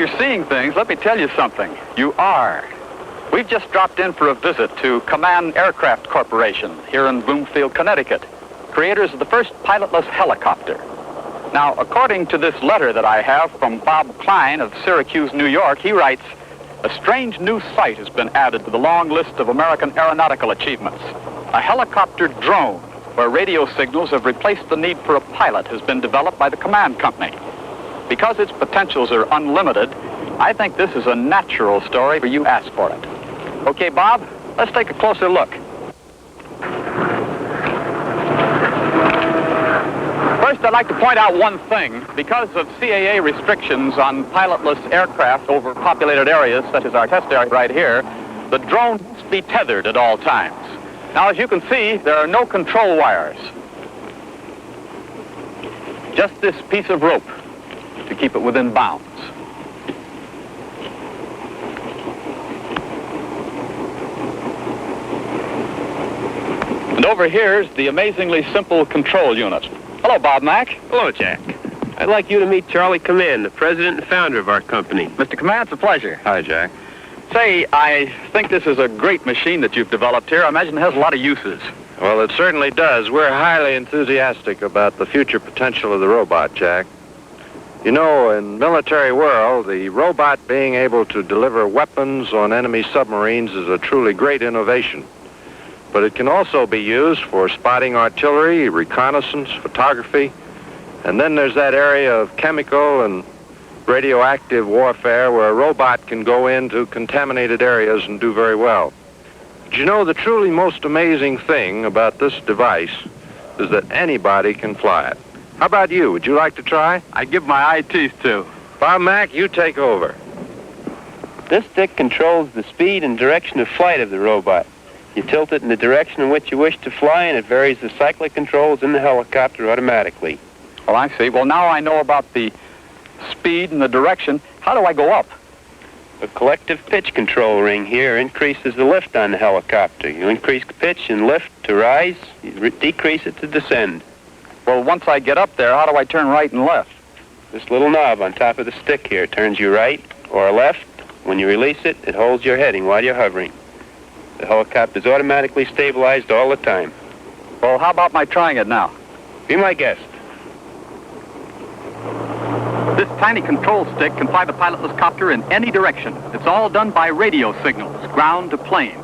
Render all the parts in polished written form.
you're seeing things, let me tell you something. You are. We've just dropped in for a visit to Command Aircraft Corporation here in Bloomfield, Connecticut, creators of the first pilotless helicopter. Now, according to this letter that I have from Bob Klein of Syracuse, New York, he writes, a strange new sight has been added to the long list of American aeronautical achievements. A helicopter drone, where radio signals have replaced the need for a pilot, has been developed by the command company. Because its potentials are unlimited, I think this is a natural story for you to ask for it. Okay, Bob, let's take a closer look. First, I'd like to point out one thing. Because of CAA restrictions on pilotless aircraft over populated areas, such as our test area right here, the drone must be tethered at all times. Now, as you can see, there are no control wires. Just this piece of rope to keep it within bounds. And over here is the amazingly simple control unit. Hello, Bob Mack. Hello, Jack. I'd like you to meet Charlie Command, the president and founder of our company. Mr. Command, it's a pleasure. Hi, Jack. Say, I think this is a great machine that you've developed here. I imagine it has a lot of uses. Well, it certainly does. We're highly enthusiastic about the future potential of the robot, Jack. You know, in military world, the robot being able to deliver weapons on enemy submarines is a truly great innovation. But it can also be used for spotting artillery, reconnaissance, photography, and then there's that area of chemical and radioactive warfare where a robot can go into contaminated areas and do very well. But you know, the truly most amazing thing about this device is that anybody can fly it. How about you? Would you like to try? I'd give my eye teeth to. Bob Mack, you take over. This stick controls the speed and direction of flight of the robot. You tilt it in the direction in which you wish to fly, and it varies the cyclic controls in the helicopter automatically. Oh, I see. Well, now I know about the speed and the direction. How do I go up? The collective pitch control ring here increases the lift on the helicopter. You increase the pitch and lift to rise, you decrease it to descend. Well, once I get up there, how do I turn right and left? This little knob on top of the stick here turns you right or left. When you release it, it holds your heading while you're hovering. The helicopter is automatically stabilized all the time. Well, how about my trying it now? Be my guest. This tiny control stick can fly the pilotless copter in any direction. It's all done by radio signals, ground to plane.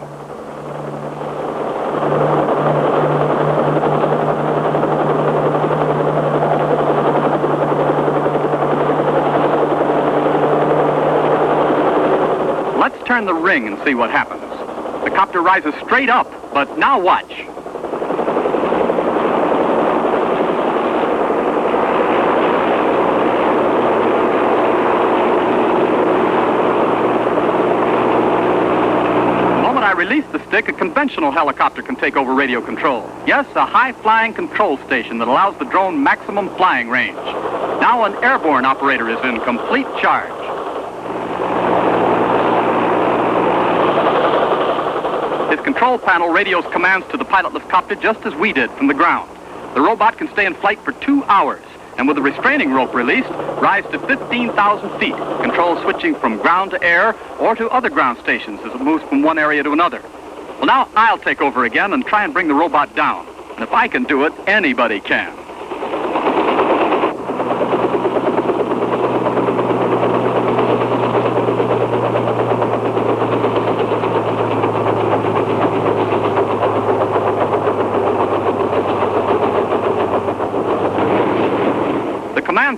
Let's turn the ring and see what happens. The copter rises straight up, but now watch. The moment I release the stick, a conventional helicopter can take over radio control. Yes, a high-flying control station that allows the drone maximum flying range. Now an airborne operator is in complete charge. His control panel radios commands to the pilotless copter just as we did from the ground. The robot can stay in flight for 2 hours, and with the restraining rope released, rise to 15,000 feet, control switching from ground to air or to other ground stations as it moves from one area to another. Well, now I'll take over again and try and bring the robot down. And if I can do it, anybody can.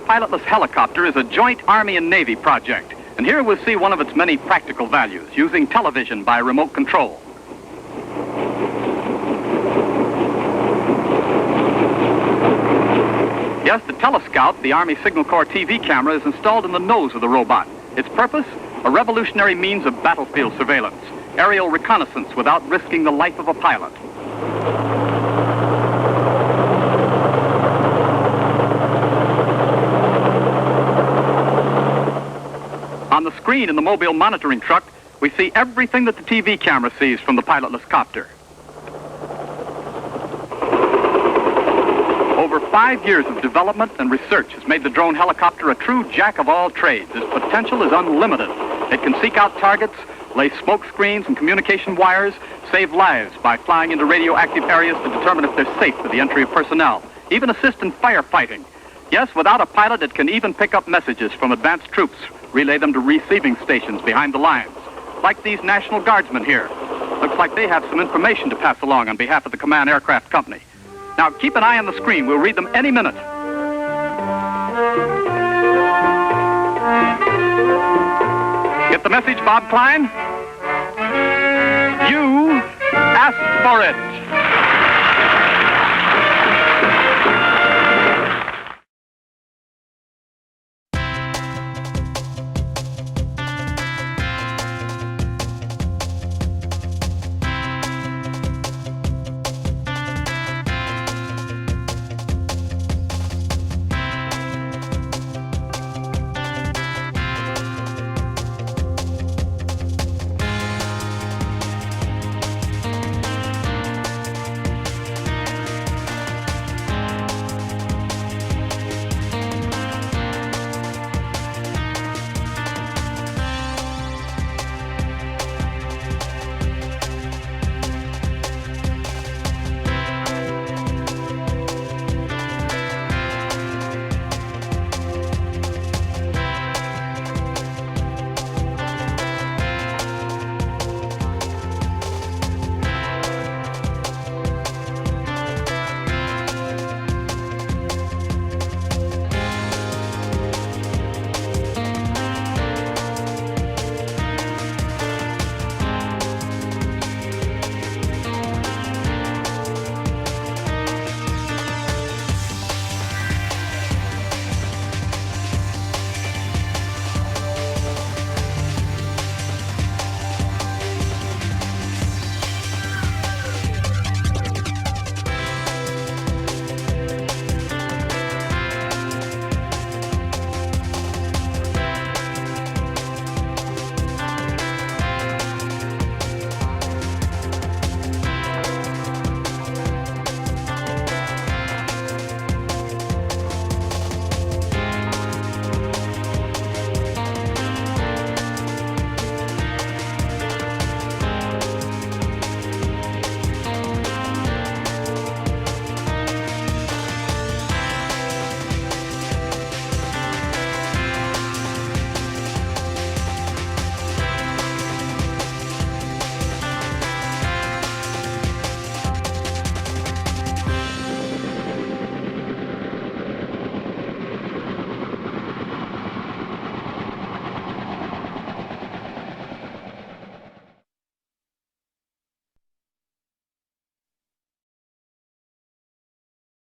Pilotless helicopter is a joint Army and Navy project, and here we'll see one of its many practical values, using television by remote control. Yes, the Telescout, the Army Signal Corps TV camera, is installed in the nose of the robot. Its purpose? A revolutionary means of battlefield surveillance, aerial reconnaissance without risking the life of a pilot. On the screen in the mobile monitoring truck, we see everything that the TV camera sees from the pilotless copter. Over 5 years of development and research has made the drone helicopter a true jack of all trades. Its potential is unlimited. It can seek out targets, lay smoke screens and communication wires, save lives by flying into radioactive areas to determine if they're safe for the entry of personnel, even assist in firefighting. Yes, without a pilot, it can even pick up messages from advanced troops, relay them to receiving stations behind the lines, like these National Guardsmen here. Looks like they have some information to pass along on behalf of the Command Aircraft Company. Now, keep an eye on the screen. We'll read them any minute. Get the message, Bob Klein? You asked for it.